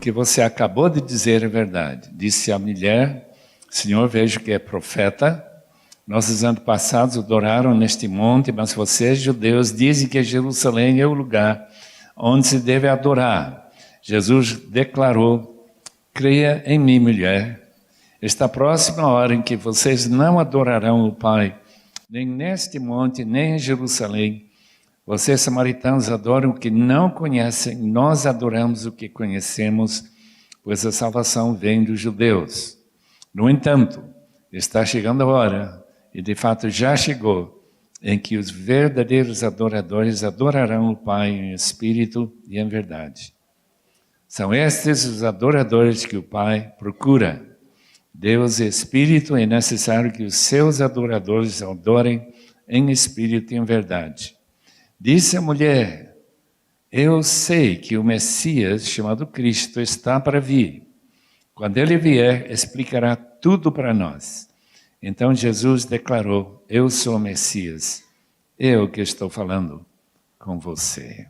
que você acabou de dizer é verdade. Disse a mulher, Senhor, vejo que é profeta. Nossos antepassados adoraram neste monte, mas vocês, judeus, dizem que Jerusalém é o lugar onde se deve adorar. Jesus declarou, creia em mim, mulher. Está próxima a hora em que vocês não adorarão o Pai, nem neste monte, nem em Jerusalém. Vocês, samaritanos, adoram o que não conhecem, nós adoramos o que conhecemos, pois a salvação vem dos judeus. No entanto, está chegando a hora, e de fato já chegou, em que os verdadeiros adoradores adorarão o Pai em espírito e em verdade. São estes os adoradores que o Pai procura. Deus é espírito, é necessário que os seus adoradores adorem em espírito e em verdade. Disse a mulher, eu sei que o Messias, chamado Cristo, está para vir. Quando ele vier, explicará tudo para nós. Então Jesus declarou, eu sou o Messias, eu que estou falando com você.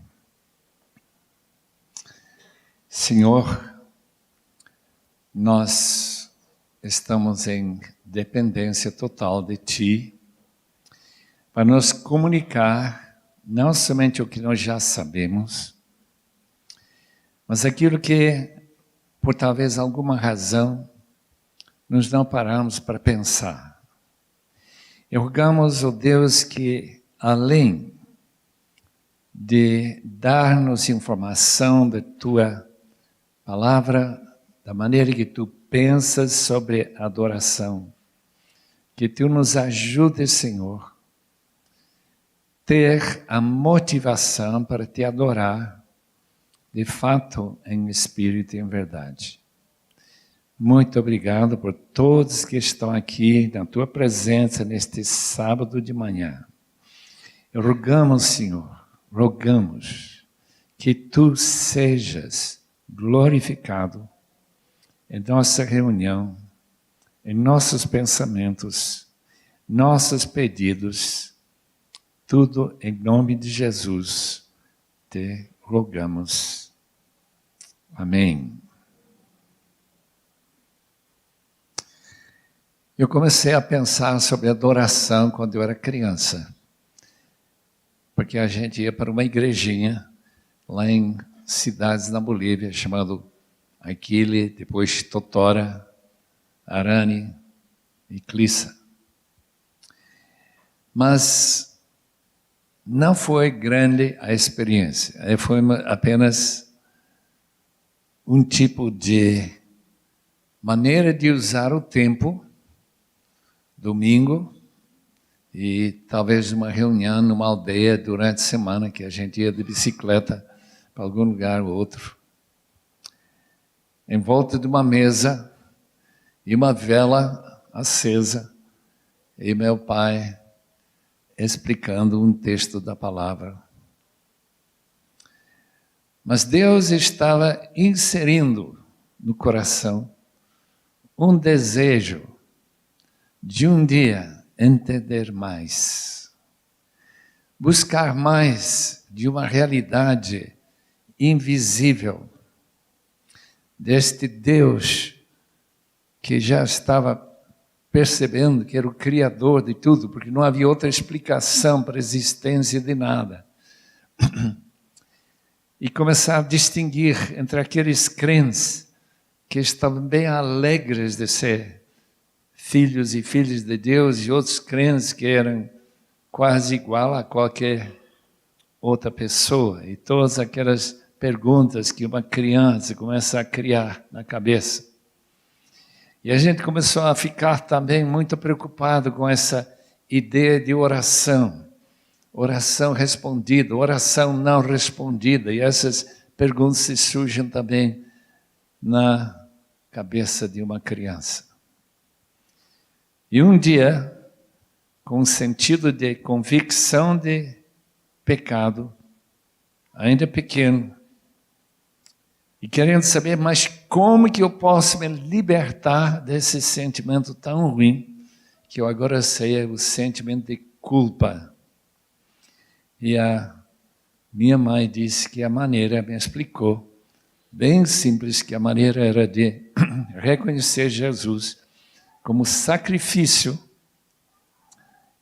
Senhor, nós estamos em dependência total de Ti, para nos comunicar não somente o que nós já sabemos, mas aquilo que, por talvez alguma razão, nós não paramos para pensar. E rogamos, ó Deus, que além de dar-nos informação da Tua palavra, da maneira que Tu pensas sobre a adoração, que Tu nos ajudes, Senhor, ter a motivação para Te adorar, de fato, em espírito e em verdade. Muito obrigado por todos que estão aqui, na Tua presença, neste sábado de manhã. Rogamos, Senhor, rogamos que Tu sejas glorificado em nossa reunião, em nossos pensamentos, nossos pedidos, tudo em nome de Jesus, Te rogamos. Amém. Eu comecei a pensar sobre adoração quando eu era criança, porque a gente ia para uma igrejinha lá em cidades na Bolívia, chamado Aquile, depois Totora, Arani e Clissa. Mas não foi grande a experiência, foi apenas um tipo de maneira de usar o tempo, domingo, e talvez uma reunião numa aldeia durante a semana, que a gente ia de bicicleta para algum lugar ou outro, em volta de uma mesa e uma vela acesa, e meu pai explicando um texto da palavra. Mas Deus estava inserindo no coração um desejo de um dia entender mais, buscar mais de uma realidade invisível, deste Deus que já estava percebendo que era o Criador de tudo, porque não havia outra explicação para a existência de nada. E começar a distinguir entre aqueles crentes que estavam bem alegres de ser filhos e filhas de Deus, e outros crentes que eram quase igual a qualquer outra pessoa. E todas aquelas perguntas que uma criança começa a criar na cabeça. E a gente começou a ficar também muito preocupado com essa ideia de oração. Oração respondida, oração não respondida. E essas perguntas surgem também na cabeça de uma criança. E um dia, com um sentido de convicção de pecado, ainda pequeno, e querendo saber, mas como que eu posso me libertar desse sentimento tão ruim, que eu agora sei é o sentimento de culpa. E a minha mãe disse que a maneira, me explicou, bem simples, que a maneira era de reconhecer Jesus como sacrifício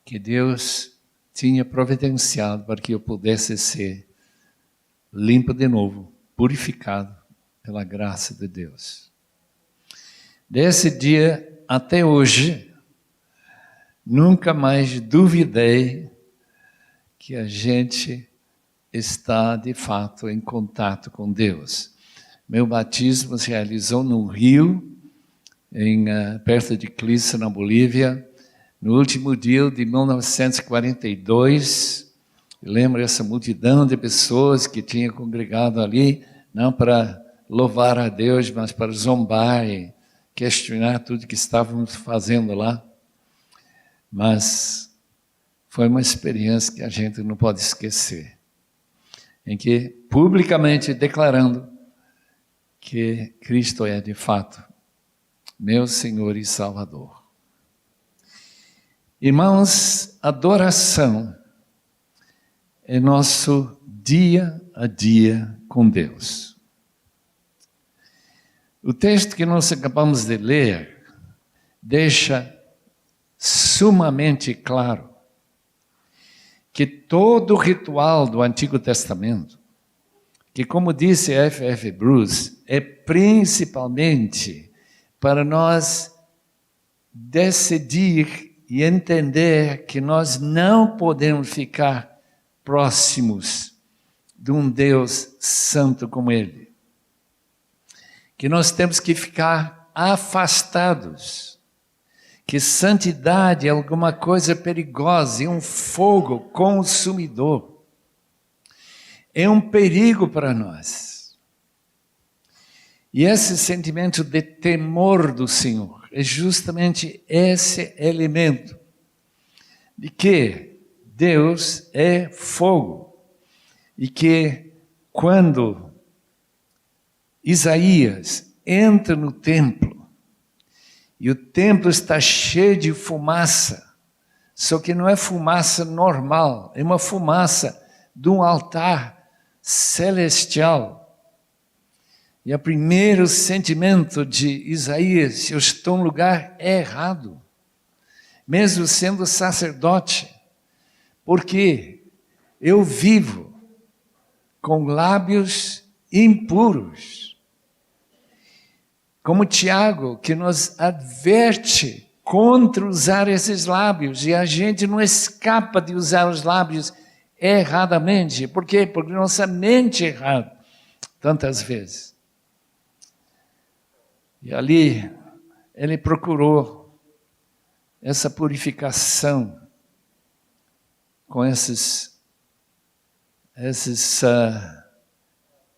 que Deus tinha providenciado para que eu pudesse ser limpo de novo, purificado pela graça de Deus. Desse dia até hoje, nunca mais duvidei que a gente está, de fato, em contato com Deus. Meu batismo se realizou no Rio, perto de Clissa, na Bolívia, no último dia de 1942. Eu lembro essa multidão de pessoas que tinha congregado ali, não para louvar a Deus, mas para zombar e questionar tudo que estávamos fazendo lá. Mas foi uma experiência que a gente não pode esquecer, em que publicamente declarando que Cristo é de fato meu Senhor e Salvador. Irmãos, adoração é nosso dia a dia com Deus. O texto que nós acabamos de ler deixa sumamente claro que todo o ritual do Antigo Testamento, que, como disse F.F. Bruce, é principalmente para nós decidir e entender que nós não podemos ficar próximos de um Deus santo como Ele. Que nós temos que ficar afastados. Que santidade é alguma coisa perigosa, é um fogo consumidor. É um perigo para nós. E esse sentimento de temor do Senhor é justamente esse elemento de que Deus é fogo. E que quando Isaías entra no templo, e o templo está cheio de fumaça, só que não é fumaça normal, é uma fumaça de um altar celestial. E o primeiro sentimento de Isaías: eu estou no lugar errado, mesmo sendo sacerdote, porque eu vivo com lábios impuros. Como Tiago, que nos adverte contra usar esses lábios, e a gente não escapa de usar os lábios erradamente. Por quê? Porque nossa mente é errada, tantas vezes. E ali, ele procurou essa purificação com esses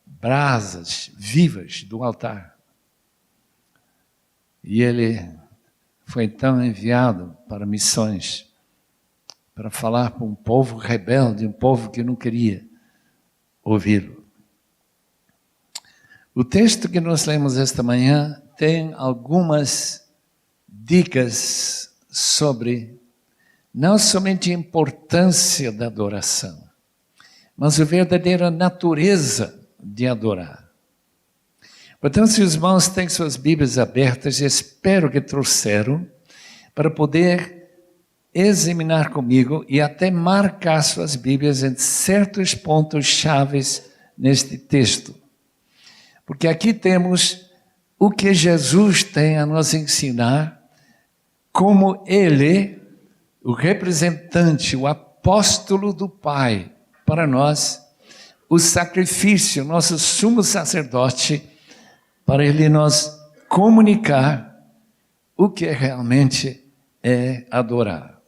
brasas vivas do altar. E ele foi então enviado para missões, para falar para um povo rebelde, um povo que não queria ouvi-lo. O texto que nós lemos esta manhã tem algumas dicas sobre não somente a importância da adoração, mas a verdadeira natureza de adorar. Portanto, se os irmãos têm suas Bíblias abertas, espero que trouxeram, para poder examinar comigo e até marcar suas Bíblias em certos pontos chaves neste texto. Porque aqui temos o que Jesus tem a nos ensinar, como Ele, o representante, o apóstolo do Pai, para nós, o sacrifício, nosso sumo sacerdote, para Ele nos comunicar o que realmente é adorar.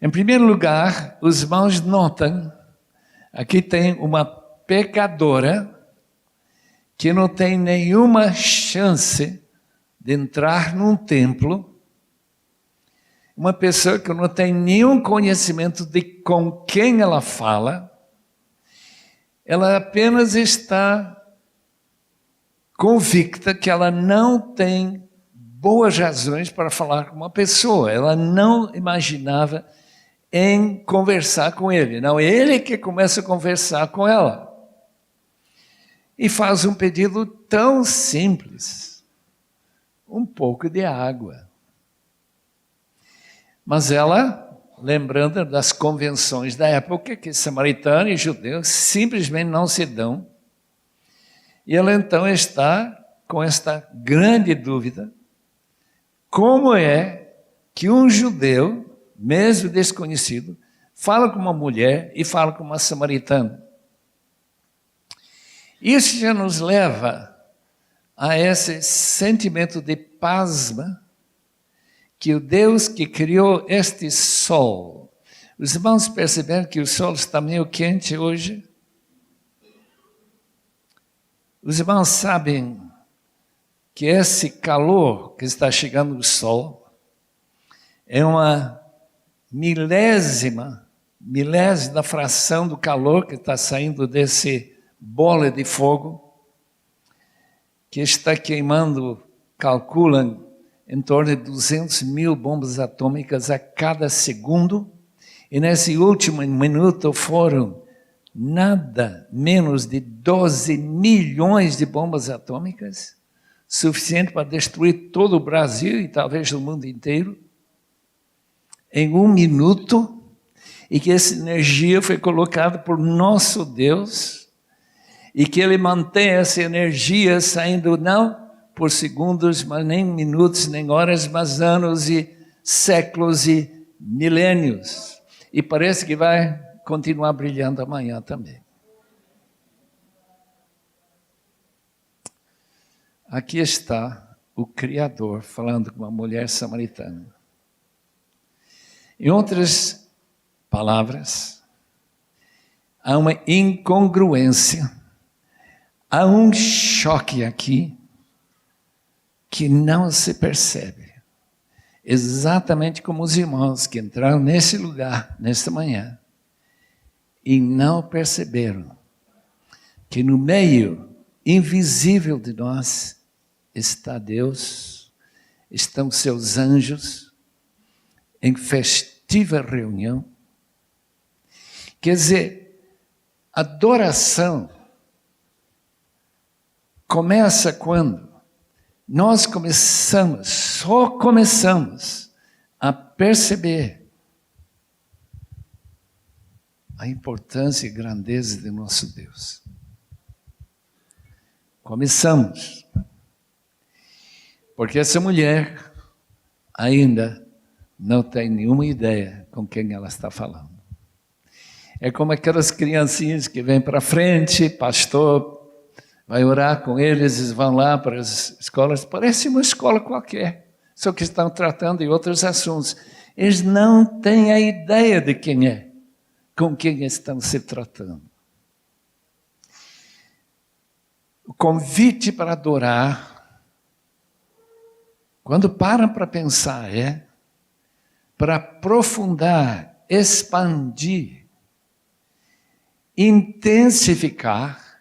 Em primeiro lugar, os irmãos notam, aqui tem uma pecadora que não tem nenhuma chance de entrar num templo, uma pessoa que não tem nenhum conhecimento de com quem ela fala, ela apenas está convicta que ela não tem boas razões para falar com uma pessoa. Ela não imaginava em conversar com ele. Não, ele que começa a conversar com ela. e faz um pedido tão simples: um pouco de água. Mas ela, lembrando das convenções da época, que samaritano e judeu simplesmente não se dão, e ela então está com esta grande dúvida: como é que um judeu, mesmo desconhecido, fala com uma mulher e fala com uma samaritana? Isso já nos leva a esse sentimento de pasma, que o Deus que criou este sol. Os irmãos perceberam que o sol está meio quente hoje? Os irmãos sabem que esse calor que está chegando do sol é uma milésima da fração do calor que está saindo desse bola de fogo, que está queimando, calculam, em torno de 200 mil bombas atômicas a cada segundo, e nesse último minuto foram nada menos de 12 milhões de bombas atômicas, suficiente para destruir todo o Brasil e talvez o mundo inteiro, em um minuto, e que essa energia foi colocada por nosso Deus, e que Ele mantém essa energia saindo não por segundos, mas nem minutos, nem horas, mas anos e séculos e milênios. E parece que vai continuar brilhando amanhã também. Aqui está o Criador falando com uma mulher samaritana. Em outras palavras, há uma incongruência, há um choque aqui que não se percebe. Exatamente como os irmãos que entraram nesse lugar, nesta manhã, e não perceberam que no meio invisível de nós está Deus, estão seus anjos, em festiva reunião. Quer dizer, adoração começa quando nós só começamos a perceber a importância e grandeza de nosso Deus. Começamos. Porque essa mulher ainda não tem nenhuma ideia com quem ela está falando. É como aquelas criancinhas que vêm para frente, pastor vai orar com eles, eles vão lá para as escolas, parece uma escola qualquer, só que estão tratando de outros assuntos. Eles não têm a ideia de quem é, com quem estão se tratando. O convite para adorar, quando param para pensar, é para aprofundar, expandir, intensificar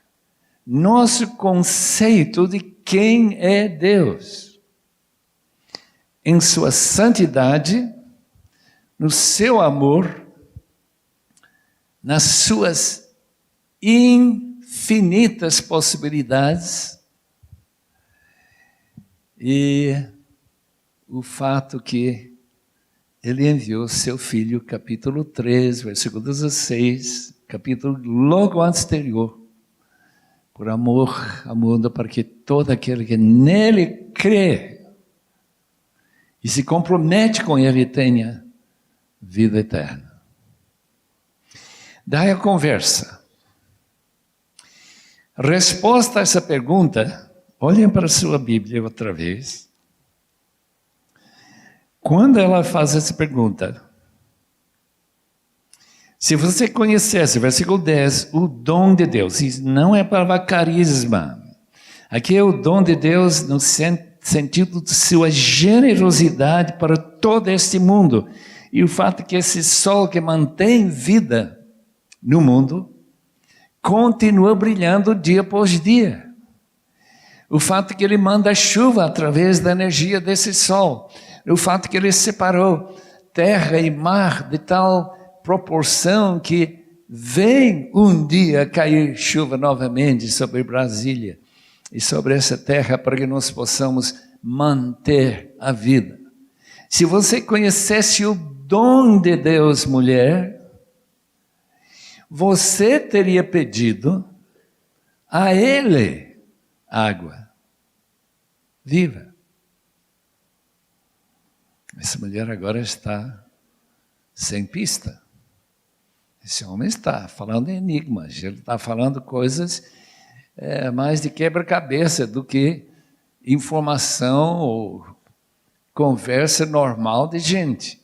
nosso conceito de quem é Deus, em sua santidade, no seu amor, nas suas infinitas possibilidades, e o fato que Ele enviou seu Filho, capítulo 3, versículo 16, capítulo logo anterior, por amor ao mundo, para que todo aquele que nele crê e se compromete com Ele tenha vida eterna. Daí a conversa. A resposta a essa pergunta, olhem para a sua Bíblia outra vez. Quando ela faz essa pergunta, se você conhecesse, versículo 10, o dom de Deus, isso não é para carisma. Aqui é o dom de Deus no sentido de sua generosidade para todo este mundo. E o fato que esse sol que mantém vida no mundo, continua brilhando dia após dia. O fato que Ele manda chuva através da energia desse sol. O fato que Ele separou terra e mar de tal proporção que vem um dia cair chuva novamente sobre Brasília e sobre essa terra para que nós possamos manter a vida. Se você conhecesse o dom de Deus, mulher, você teria pedido a Ele água viva. Essa mulher agora está sem pista. Esse homem está falando enigmas, ele está falando coisas mais de quebra-cabeça do que informação ou conversa normal de gente.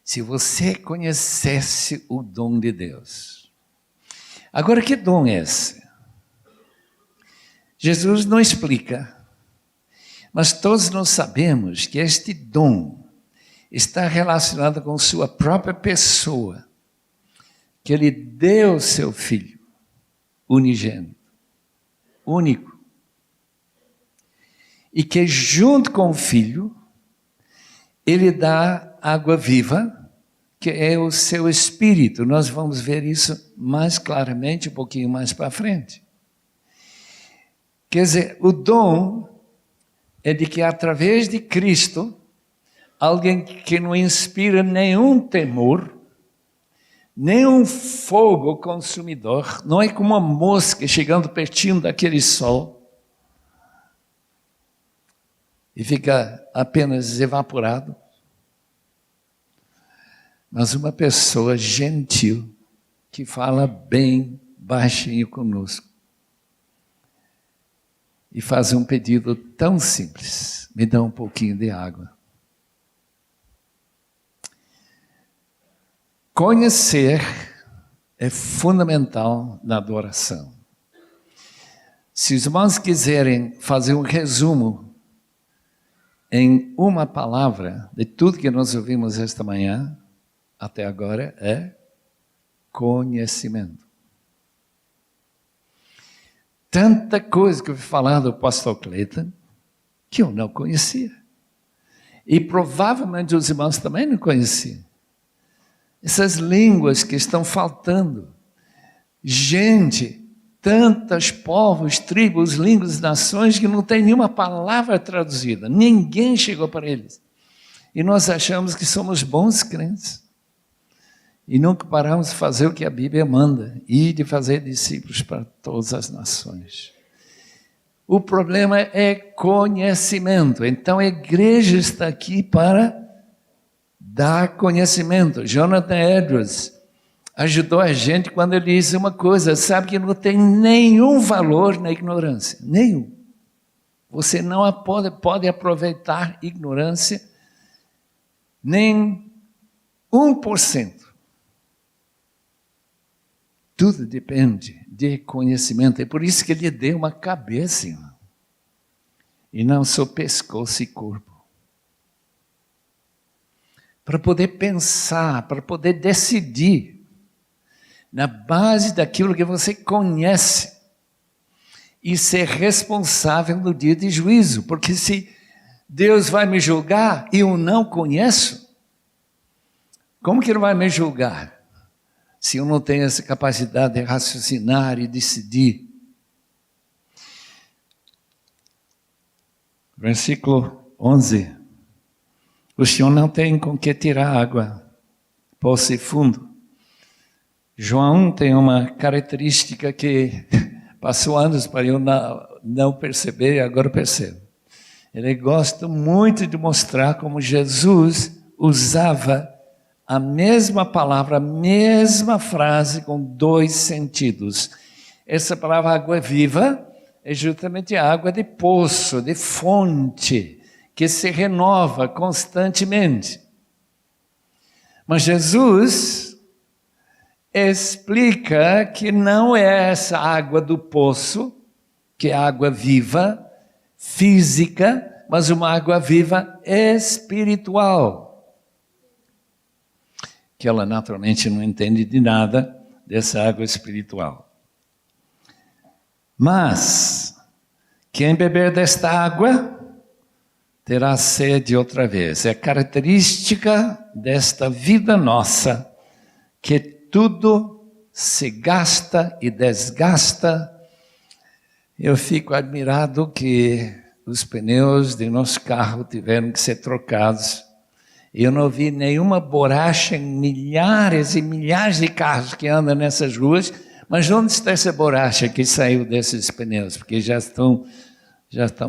Se você conhecesse o dom de Deus. Agora, que dom é esse? Jesus não explica, mas todos nós sabemos que este dom está relacionado com sua própria pessoa, que Ele deu seu Filho unigênito, único, e que junto com o Filho, Ele dá água viva, que é o seu Espírito. Nós vamos ver isso mais claramente um pouquinho mais para frente. Quer dizer, o dom é de que através de Cristo, alguém que não inspira nenhum temor, nenhum fogo consumidor, não é como uma mosca chegando pertinho daquele sol e fica apenas evaporado, mas uma pessoa gentil que fala bem baixinho conosco e faz um pedido tão simples: me dá um pouquinho de água. Conhecer é fundamental na adoração. Se os irmãos quiserem fazer um resumo em uma palavra de tudo que nós ouvimos esta manhã, até agora, é conhecimento. Tanta coisa que eu ouvi falar do pastor Cleiton que eu não conhecia. E provavelmente os irmãos também não conheciam. Essas línguas que estão faltando. Gente, tantos povos, tribos, línguas, nações que não tem nenhuma palavra traduzida. Ninguém chegou para eles. E nós achamos que somos bons crentes. E nunca paramos de fazer o que a Bíblia manda, e de fazer discípulos para todas as nações. O problema é conhecimento. Então a igreja está aqui para dar conhecimento. Jonathan Edwards ajudou a gente quando ele disse uma coisa: sabe que não tem nenhum valor na ignorância, nenhum. Você não pode aproveitar ignorância, nem 1%. Tudo depende de conhecimento. É por isso que ele deu uma cabeça, irmão, e não só pescoço e corpo. Para poder pensar, para poder decidir, na base daquilo que você conhece, e ser responsável no dia de juízo. Porque se Deus vai me julgar e eu não conheço, como que Ele vai me julgar? Se eu não tenho essa capacidade de raciocinar e decidir. Versículo 11. O Senhor não tem com que tirar água, poço fundo. João tem uma característica que passou anos para eu não perceber, e agora percebo. Ele gosta muito de mostrar como Jesus usava a mesma palavra, a mesma frase com dois sentidos. Essa palavra água viva é justamente a água de poço, de fonte, que se renova constantemente. Mas Jesus explica que não é essa água do poço, que é água viva, física, mas uma água viva espiritual. Que ela naturalmente não entende de nada dessa água espiritual. Mas quem beber desta água terá sede outra vez. É característica desta vida nossa que tudo se gasta e desgasta. Eu fico admirado que os pneus de nosso carro tiveram que ser trocados. Eu não vi nenhuma borracha em milhares e milhares de carros que andam nessas ruas. Mas onde está essa borracha que saiu desses pneus? Porque já estão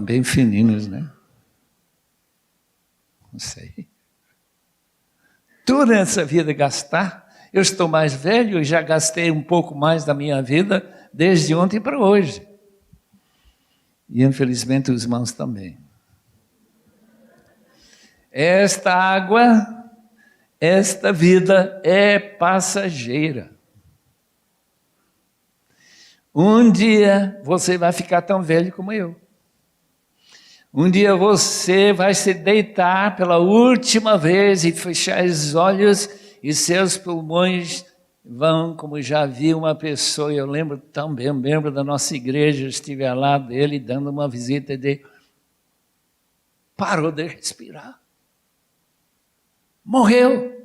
bem fininhos, né? Não sei. Toda essa vida gastar. Eu estou mais velho e já gastei um pouco mais da minha vida desde ontem para hoje. E infelizmente os irmãos também. Esta água, esta vida é passageira. Um dia você vai ficar tão velho como eu. Um dia você vai se deitar pela última vez e fechar os olhos e seus pulmões vão, como já vi uma pessoa, eu lembro também, um membro da nossa igreja, eu estive ao lado dele dando uma visita de parou de respirar. Morreu.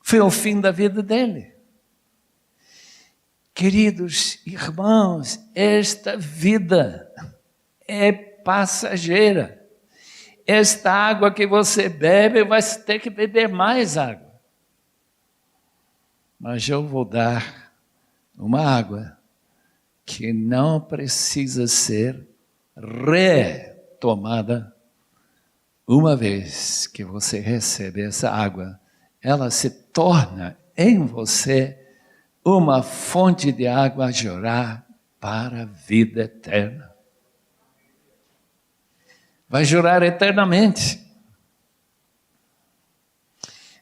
Foi o fim da vida dele. Queridos irmãos, esta vida é passageira. Esta água que você bebe, vai ter que beber mais água. Mas eu vou dar uma água que não precisa ser retomada. Uma vez que você recebe essa água, ela se torna em você uma fonte de água a jorrar para a vida eterna. Vai jorrar eternamente.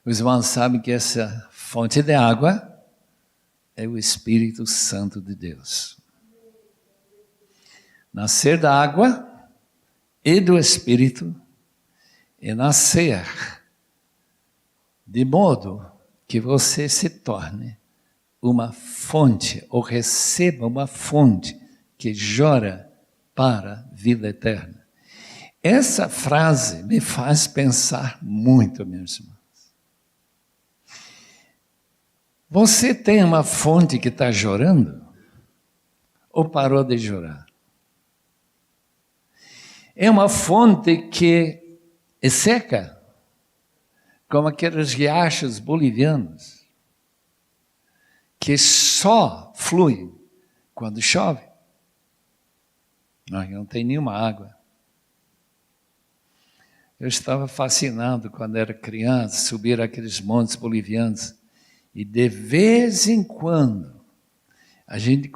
Os irmãos sabem que essa fonte de água é o Espírito Santo de Deus. Nascer da água e do Espírito é nascer de modo que você se torne uma fonte, ou receba uma fonte que jorra para a vida eterna. Essa frase me faz pensar muito, meus irmãos. Você tem uma fonte que está jorrando? Ou parou de jorrar? É uma fonte que é seca, como aqueles riachos bolivianos, que só fluem quando chove. Não tem nenhuma água. Eu estava fascinado quando era criança, subir aqueles montes bolivianos, e de vez em quando a gente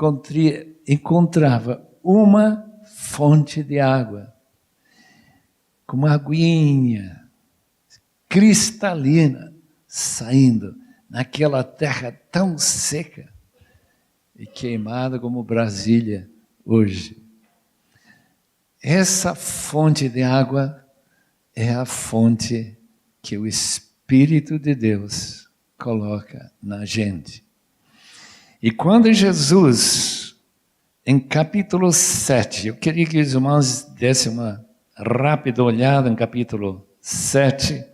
encontrava uma fonte de água, com uma aguinha cristalina saindo naquela terra tão seca e queimada como Brasília hoje. Essa fonte de água é a fonte que o Espírito de Deus coloca na gente. E quando Jesus, em capítulo 7, eu queria que os irmãos dessem uma rápida olhada em capítulo 7,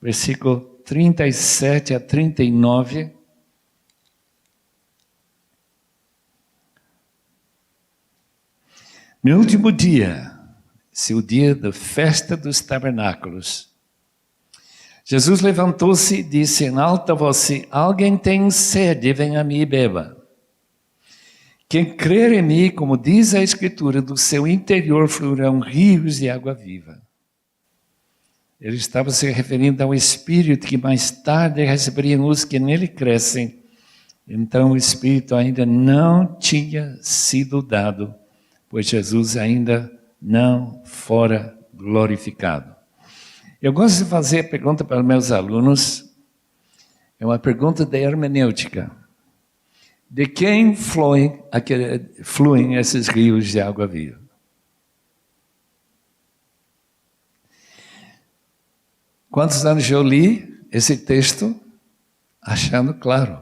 versículo 37 a 39. No último dia, esse é o dia da festa dos tabernáculos, Jesus levantou-se e disse em alta voz: se alguém tem sede, venha a mim e beba. Quem crer em mim, como diz a Escritura, do seu interior fluirão rios de água viva. Ele estava se referindo ao Espírito que mais tarde receberiam os que nele crescem. Então o Espírito ainda não tinha sido dado, pois Jesus ainda não fora glorificado. Eu gosto de fazer a pergunta para meus alunos, é uma pergunta de hermenêutica. De quem fluem esses rios de água viva? Quantos anos eu li esse texto, achando claro,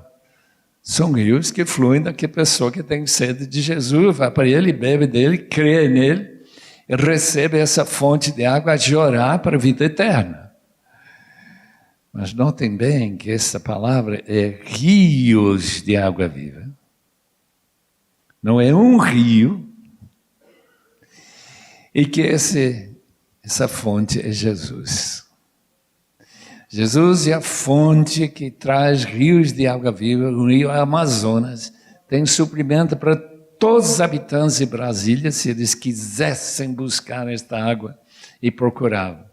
são rios que fluem daquela pessoa que tem sede de Jesus, vai para ele, bebe dele, crê nele, e recebe essa fonte de água a jorrar para a vida eterna. Mas notem bem que essa palavra é rios de água viva. Não é um rio. E que essa fonte é Jesus. Jesus é a fonte que traz rios de água viva. O rio Amazonas tem suprimento para todos os habitantes de Brasília, se eles quisessem buscar esta água e procurar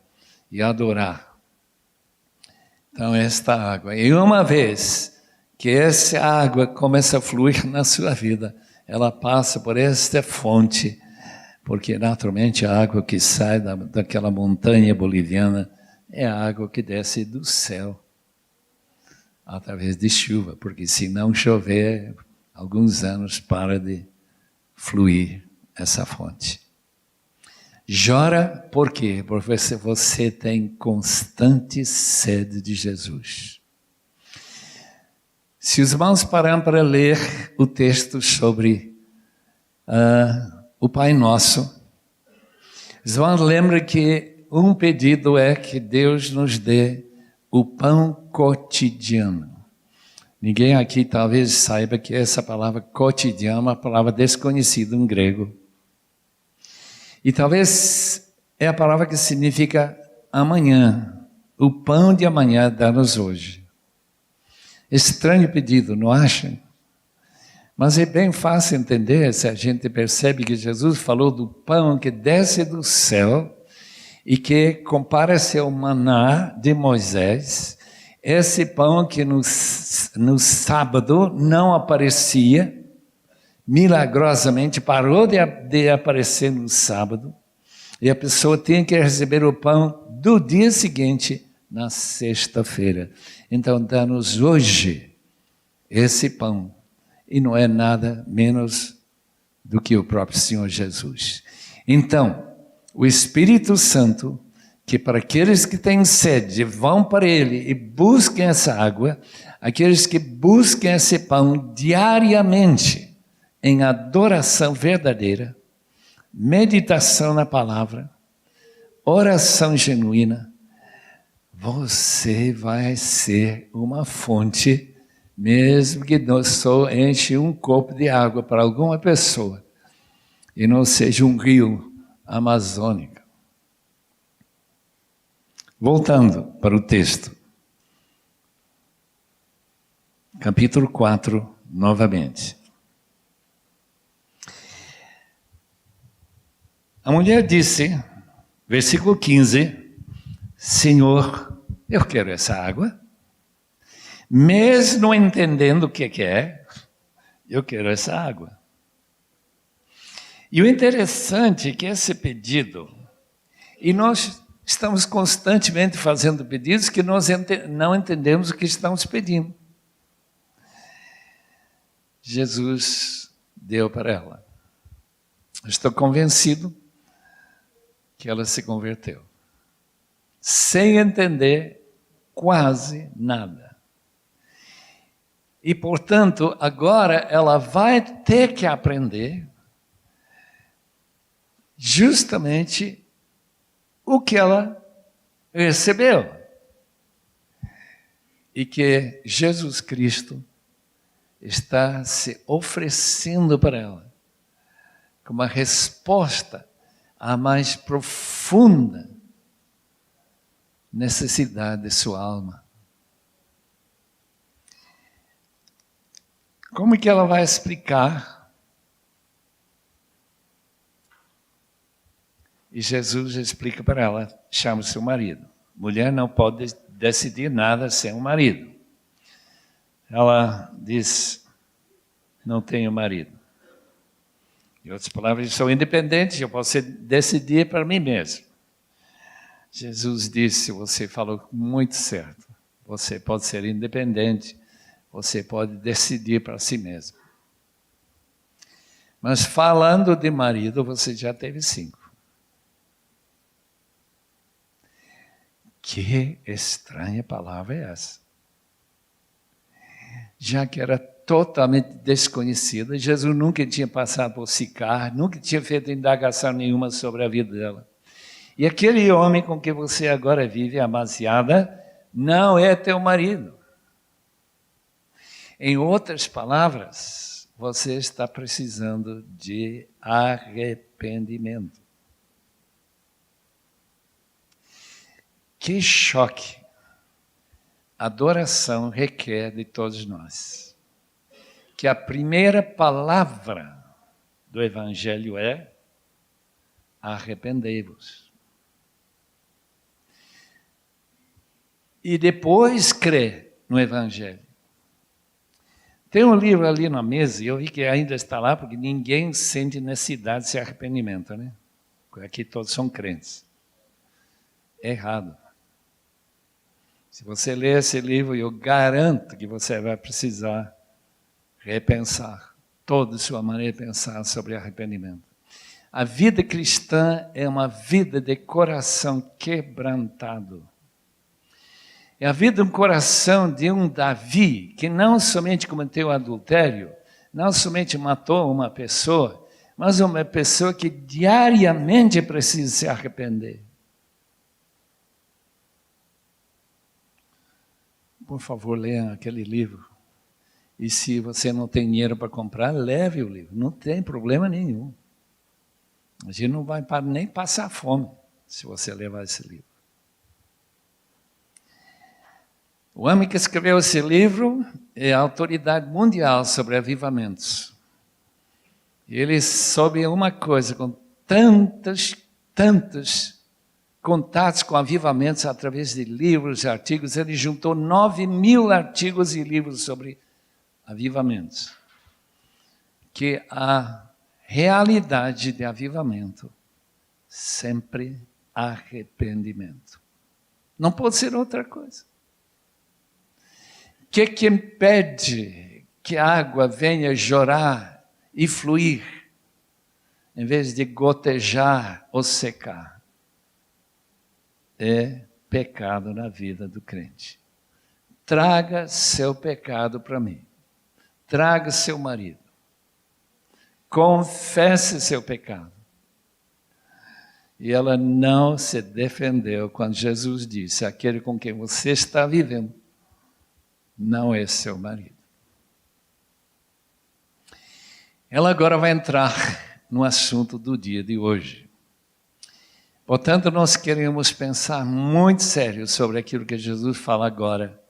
e adorar. Então, esta água. E uma vez que essa água começa a fluir na sua vida, ela passa por esta fonte, porque naturalmente a água que sai daquela montanha boliviana é a água que desce do céu, através de chuva, porque se não chover, alguns anos para de fluir essa fonte. Chora por quê? Porque você tem constante sede de Jesus. Se os irmãos pararem para ler o texto sobre o Pai Nosso, os irmãos lembram que um pedido é que Deus nos dê o pão cotidiano. Ninguém aqui talvez saiba que essa palavra cotidiano é uma palavra desconhecida em grego. E talvez é a palavra que significa amanhã. O pão de amanhã dá-nos hoje. Estranho pedido, não acham? Mas é bem fácil entender se a gente percebe que Jesus falou do pão que desce do céu e que compara-se ao maná de Moisés. Esse pão que no sábado não aparecia, milagrosamente parou de aparecer no sábado, e a pessoa tinha que receber o pão do dia seguinte, na sexta-feira. Então, dá-nos hoje esse pão, e não é nada menos do que o próprio Senhor Jesus. Então, o Espírito Santo, que para aqueles que têm sede, vão para Ele e busquem essa água, aqueles que busquem esse pão diariamente, em adoração verdadeira, meditação na palavra, oração genuína, você vai ser uma fonte, mesmo que não só enche um copo de água para alguma pessoa, e não seja um rio amazônico. Voltando para o texto. Capítulo 4, novamente. A mulher disse, versículo 15, Senhor, eu quero essa água. Mesmo entendendo o que é, eu quero essa água. E o interessante é que esse pedido, e nós estamos constantemente fazendo pedidos que nós não entendemos o que estamos pedindo. Jesus deu para ela. Estou convencido que ela se converteu, sem entender quase nada. E, portanto, agora ela vai ter que aprender justamente o que ela recebeu. E que Jesus Cristo está se oferecendo para ela como uma resposta à mais profunda necessidade de sua alma. Como que ela vai explicar? E Jesus explica para ela, chama o seu marido. Mulher não pode decidir nada sem o marido. Ela diz, não tenho marido. Em outras palavras, sou independente, eu posso decidir para mim mesmo. Jesus disse, você falou muito certo. Você pode ser independente, você pode decidir para si mesmo. Mas falando de marido, você já teve 5. Que estranha palavra é essa? Já que era totalmente desconhecida, Jesus nunca tinha passado por Sicar, nunca tinha feito indagação nenhuma sobre a vida dela. E aquele homem com que você agora vive, amaziada, não é teu marido. Em outras palavras, você está precisando de arrependimento. Que choque! Adoração requer de todos nós. Que a primeira palavra do Evangelho é: arrependei-vos. E depois crê no Evangelho. Tem um livro ali na mesa, e eu vi que ainda está lá, porque ninguém sente necessidade de se arrependimento, né? Aqui todos são crentes. É errado. Se você ler esse livro, eu garanto que você vai precisar repensar toda a sua maneira de pensar sobre arrependimento. A vida cristã é uma vida de coração quebrantado. É a vida de um coração de um Davi, que não somente cometeu adultério, não somente matou uma pessoa, mas uma pessoa que diariamente precisa se arrepender. Por favor, leia aquele livro. E se você não tem dinheiro para comprar, leve o livro. Não tem problema nenhum. A gente não vai nem passar fome se você levar esse livro. O homem que escreveu esse livro é a autoridade mundial sobre avivamentos. E ele soube uma coisa, com tantos contatos com avivamentos através de livros e artigos, ele juntou 9.000 artigos e livros sobre avivamentos. Que a realidade de avivamento sempre arrependimento. Não pode ser outra coisa. O que impede que a água venha jorrar e fluir, em vez de gotejar ou secar? É pecado na vida do crente. Traga seu pecado para mim. Traga seu marido. Confesse seu pecado. E ela não se defendeu quando Jesus disse: aquele com quem você está vivendo não é seu marido. Ela agora vai entrar no assunto do dia de hoje. Portanto, nós queremos pensar muito sério sobre aquilo que Jesus fala agora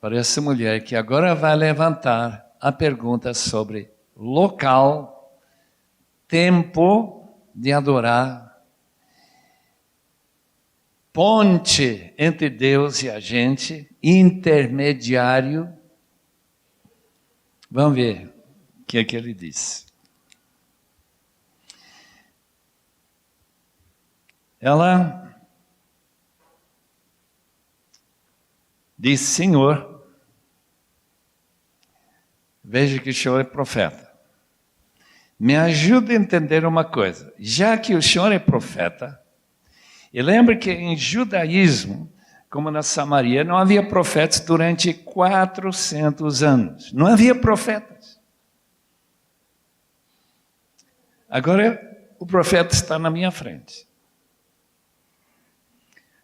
para essa mulher que agora vai levantar a pergunta sobre local, tempo de adorar, ponte entre Deus e a gente, intermediário. Vamos ver o que é que ele diz. Ela diz: Senhor, veja que o Senhor é profeta. Me ajude a entender uma coisa. Já que o Senhor é profeta, e lembre que em judaísmo, como na Samaria, não havia profetas durante 400 anos. Não havia profetas. Agora, o profeta está na minha frente.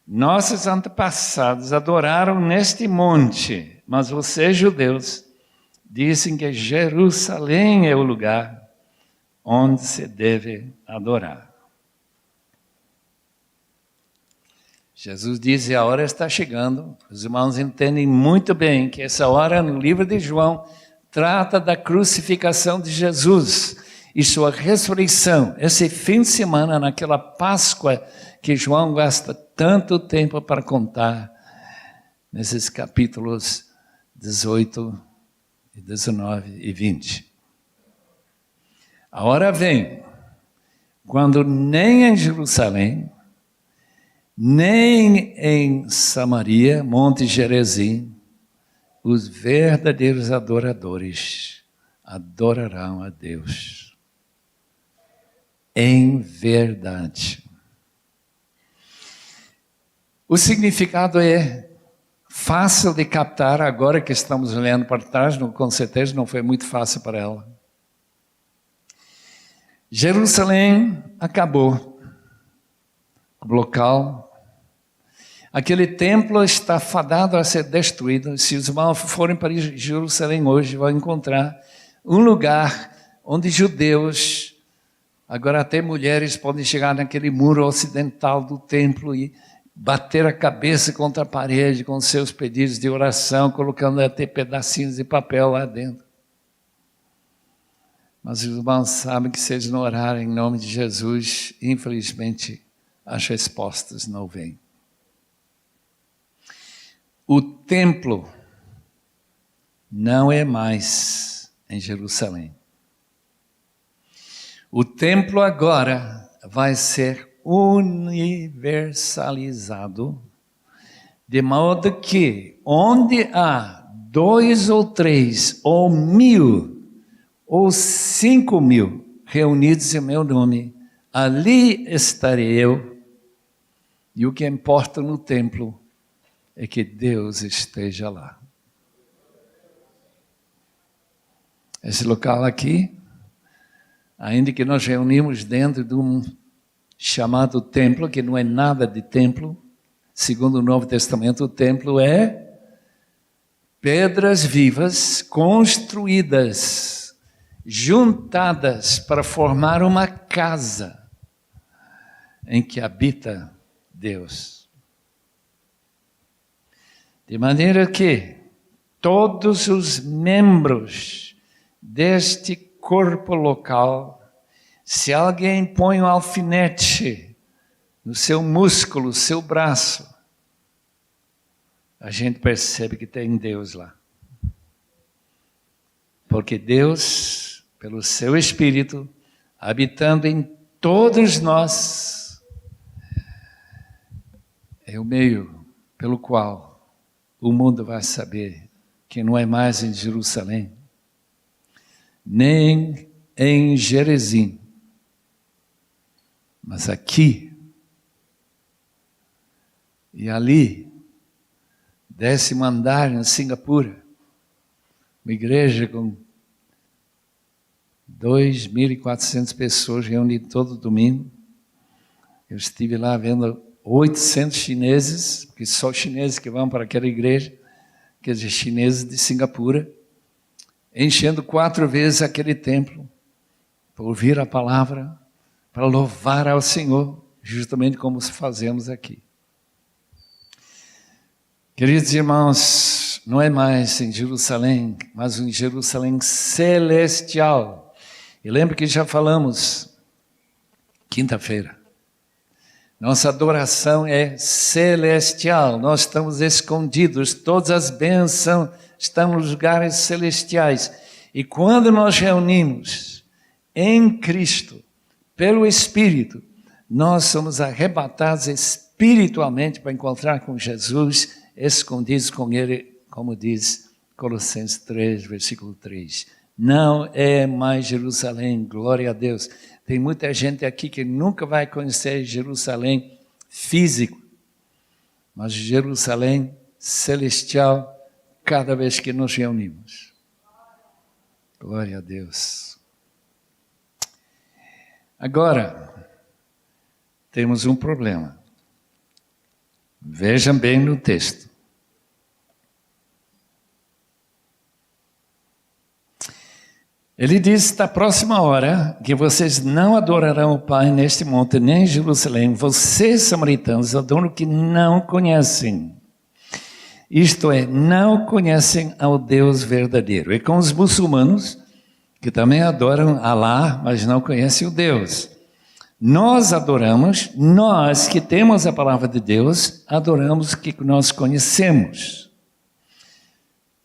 Nossos antepassados adoraram neste monte, mas vocês, judeus, dizem que Jerusalém é o lugar onde se deve adorar. Jesus diz: a hora está chegando. Os irmãos entendem muito bem que essa hora no livro de João trata da crucificação de Jesus e sua ressurreição. Esse fim de semana, naquela Páscoa que João gasta tanto tempo para contar, nesses capítulos 18, 19 e 20. A hora vem, quando nem em Jerusalém, nem em Samaria, Monte Gerizim, os verdadeiros adoradores adorarão a Deus em verdade. O significado é fácil de captar agora que estamos olhando para trás, com certeza não foi muito fácil para ela. Jerusalém acabou, o local. Aquele templo está fadado a ser destruído. Se os irmãos forem para Jerusalém hoje, vão encontrar um lugar onde judeus, agora até mulheres, podem chegar naquele muro ocidental do templo e bater a cabeça contra a parede com seus pedidos de oração, colocando até pedacinhos de papel lá dentro. Mas os irmãos sabem que se eles não orarem em nome de Jesus, infelizmente, as respostas não vêm. O templo não é mais em Jerusalém. O templo agora vai ser universalizado, de modo que onde há 2 ou 3 ou 1.000 ou 5.000 reunidos em meu nome, ali estarei eu. E o que importa no templo é que Deus esteja lá. Esse local aqui, ainda que nós reunimos dentro de um chamado templo, que não é nada de templo, segundo o Novo Testamento, o templo é pedras vivas construídas, juntadas para formar uma casa em que habita Deus. De maneira que todos os membros deste corpo local, se alguém põe um alfinete no seu músculo, seu braço, a gente percebe que tem Deus lá. Porque Deus, pelo seu Espírito, habitando em todos nós, é o meio pelo qual o mundo vai saber que não é mais em Jerusalém, nem em Gerezim, mas aqui e ali, 10º andar em Singapura, uma igreja com 2.400 pessoas reunidas todo domingo. Eu estive lá vendo 800 chineses, porque só chineses que vão para aquela igreja, quer dizer, chineses de Singapura, enchendo 4 vezes aquele templo, para ouvir a palavra, para louvar ao Senhor, justamente como fazemos aqui. Queridos irmãos, não é mais em Jerusalém, mas em Jerusalém celestial. E lembra que já falamos, quinta-feira, nossa adoração é celestial, nós estamos escondidos, todas as bênçãos estão nos lugares celestiais. E quando nós reunimos em Cristo, pelo Espírito, nós somos arrebatados espiritualmente para encontrar com Jesus, escondidos com Ele, como diz Colossenses 3, versículo 3. Não é mais Jerusalém, glória a Deus. Tem muita gente aqui que nunca vai conhecer Jerusalém físico, mas Jerusalém celestial, cada vez que nos reunimos. Glória a Deus. Agora, temos um problema. Vejam bem no texto. Ele diz, da próxima hora, que vocês não adorarão o Pai neste monte, nem em Jerusalém. Vocês, samaritanos, adoram o que não conhecem. Isto é, não conhecem ao Deus verdadeiro. E com os muçulmanos, que também adoram Alá, mas não conhecem o Deus. Nós adoramos, nós que temos a palavra de Deus, adoramos o que nós conhecemos.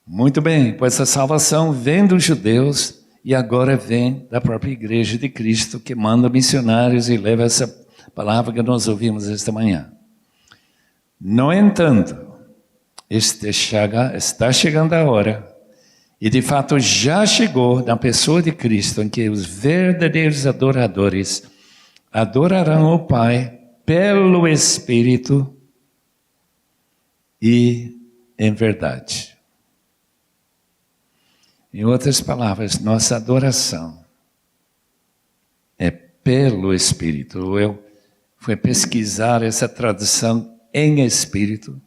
Muito bem, pois a salvação vem dos judeus, e agora vem da própria igreja de Cristo, que manda missionários e leva essa palavra que nós ouvimos esta manhã. No entanto, está chegando a hora, e de fato já chegou na pessoa de Cristo, em que os verdadeiros adoradores adorarão o Pai pelo Espírito e em verdade. Em outras palavras, nossa adoração é pelo Espírito. Eu fui pesquisar essa tradução em espírito.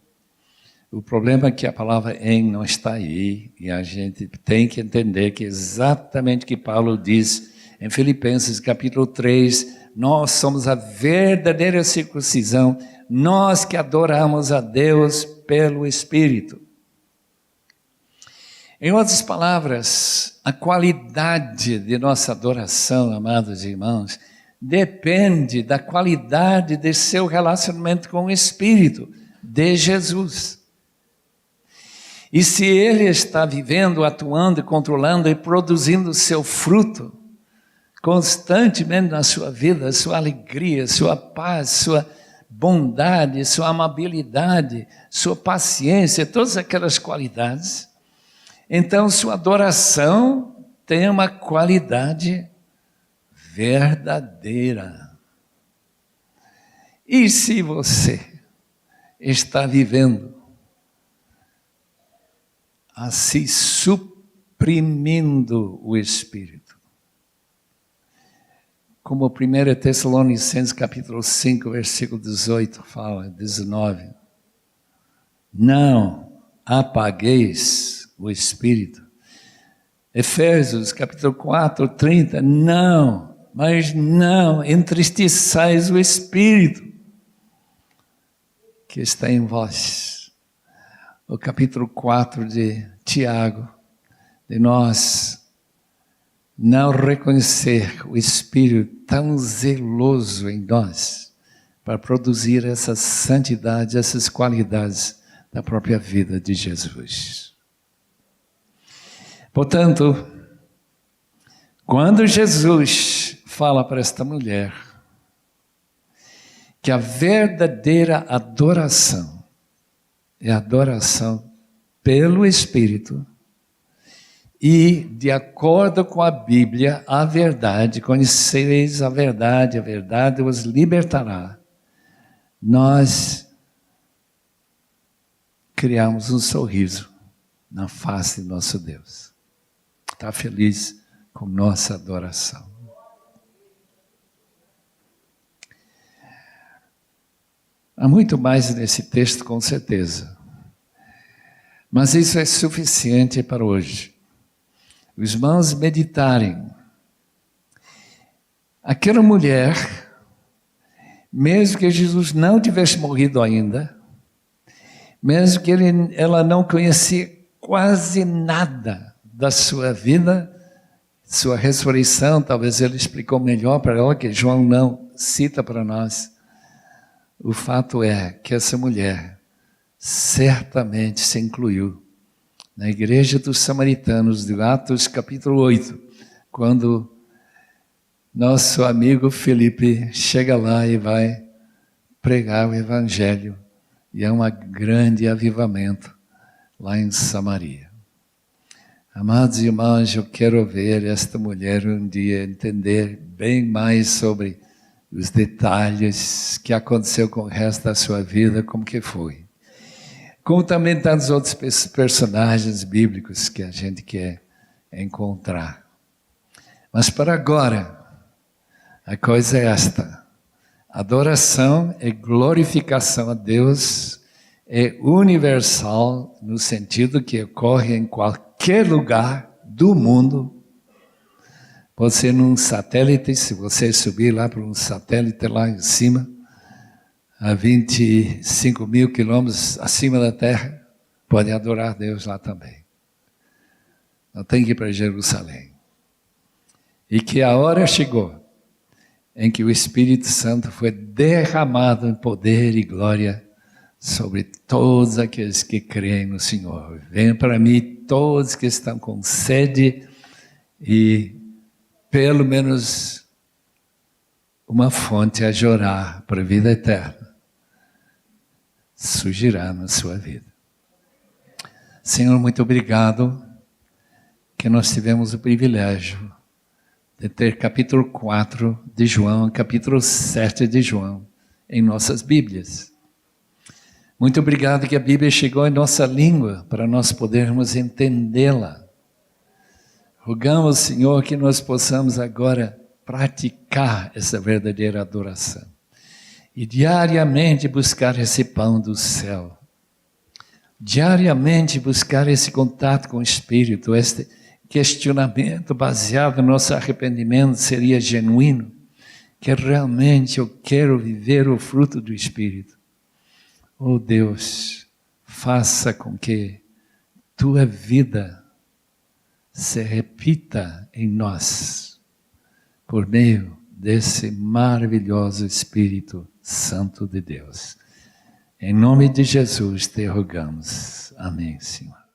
O problema é que a palavra em não está aí, e a gente tem que entender que exatamente o que Paulo diz em Filipenses capítulo 3, nós somos a verdadeira circuncisão, nós que adoramos a Deus pelo Espírito. Em outras palavras, a qualidade de nossa adoração, amados irmãos, depende da qualidade de seu relacionamento com o Espírito de Jesus. E se ele está vivendo, atuando, controlando e produzindo seu fruto constantemente na sua vida, sua alegria, sua paz, sua bondade, sua amabilidade, sua paciência, todas aquelas qualidades, então sua adoração tem uma qualidade verdadeira. E se você está vivendo assim suprimindo o Espírito, como 1 Tessalonicenses capítulo 5, versículo 18 fala, 19. Não apagueis o Espírito. Efésios capítulo 4, 30. Não, mas não entristeçais o Espírito que está em vós. O capítulo 4 de Tiago, de nós não reconhecer o Espírito tão zeloso em nós para produzir essa santidade, essas qualidades da própria vida de Jesus. Portanto, quando Jesus fala para esta mulher que a verdadeira adoração é a adoração pelo Espírito, e, de acordo com a Bíblia, a verdade, conhecereis a verdade vos libertará. Nós criamos um sorriso na face de nosso Deus. Está feliz com nossa adoração. Há muito mais nesse texto, com certeza. Mas isso é suficiente para hoje. Os irmãos meditarem. Aquela mulher, mesmo que Jesus não tivesse morrido ainda, mesmo que ela não conhecia quase nada da sua vida, sua ressurreição, talvez ele explicou melhor para ela, que João não cita para nós. O fato é que essa mulher certamente se incluiu na igreja dos samaritanos, de Atos capítulo 8, quando nosso amigo Felipe chega lá e vai pregar o evangelho, e é um grande avivamento lá em Samaria. Amados irmãos, eu quero ver esta mulher um dia entender bem mais sobre os detalhes que aconteceu com o resto da sua vida, como que foi. Como também tantos outros personagens bíblicos que a gente quer encontrar. Mas para agora, a coisa é esta. Adoração é glorificação a Deus, é universal no sentido que ocorre em qualquer lugar do mundo. Pode ser num satélite, se você subir lá para um satélite lá em cima, a 25 mil quilômetros acima da terra, pode adorar Deus lá também. Não tem que ir para Jerusalém. E que a hora chegou em que o Espírito Santo foi derramado em poder e glória sobre todos aqueles que creem no Senhor. Venham para mim todos que estão com sede e pelo menos uma fonte a jorrar para a vida eterna surgirá na sua vida. Senhor, muito obrigado que nós tivemos o privilégio de ter capítulo 4 de João, capítulo 7 de João em nossas Bíblias. Muito obrigado que a Bíblia chegou em nossa língua para nós podermos entendê-la. Rogamos, Senhor, que nós possamos agora praticar essa verdadeira adoração. E diariamente buscar esse pão do céu. Diariamente buscar esse contato com o Espírito, este questionamento baseado no nosso arrependimento seria genuíno, que realmente eu quero viver o fruto do Espírito. Oh Deus, faça com que tua vida se repita em nós, por meio desse maravilhoso Espírito Santo de Deus. Em nome de Jesus te rogamos. Amém, Senhor.